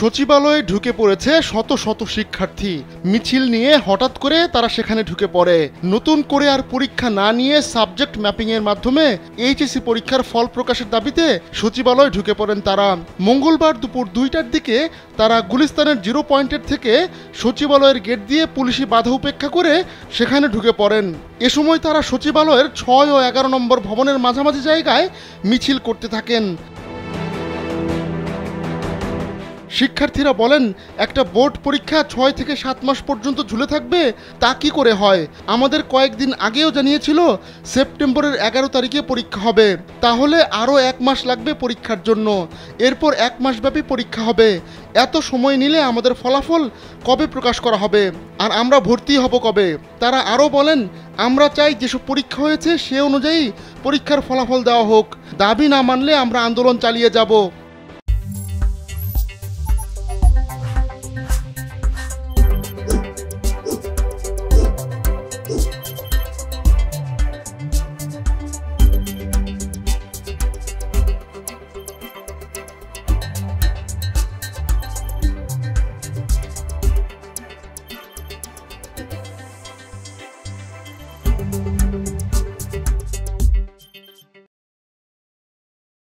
সচিবালয়ে ঢুকে পড়েছে শত শত শিক্ষার্থী। মিছিল নিয়ে হঠাৎ করে তারা সেখানে ঢুকে পড়ে। নতুন করে আর পরীক্ষা না নিয়ে সাবজেক্ট ম্যাপিং এর মাধ্যমে এইচএসসি পরীক্ষার ফল প্রকাশের দাবিতে সচিবালয়ে ঢুকে পড়েন তারা। মঙ্গলবার দুপুর 2টার দিকে তারা গুলিস্তানের 0 পয়েন্টের থেকে সচিবালয়ের গেট দিয়ে পুলিশি বাধা উপেক্ষা করে সেখানে ঢুকে পড়েন। এ সময় তারা সচিবালয়ের 6 ও 11 নম্বর ভবনের মাঝামাঝি জায়গায় মিছিল করতে থাকেন। শিক্ষার্থীরা বলেন, একটা বোর্ড পরীক্ষা 6 থেকে 7 মাস পর্যন্ত ঝুলে থাকবে, তা কি করে হয়? আমাদের কয়েকদিন আগেও জানিয়েছিল সেপ্টেম্বরের 11 তারিখে পরীক্ষা হবে, তাহলে আরও 1 মাস লাগবে পরীক্ষার জন্য, এরপর 1 মাসব্যাপী পরীক্ষা হবে। এত সময় নিলে আমাদের ফলাফল কবে প্রকাশ করা হবে, আর আমরা ভর্তি হব কবে? তারা আরও বলেন, আমরা চাই যেসব পরীক্ষা হয়েছে সে অনুযায়ী পরীক্ষার ফলাফল দেওয়া হোক, দাবি না মানলে আমরা আন্দোলন চালিয়ে যাব।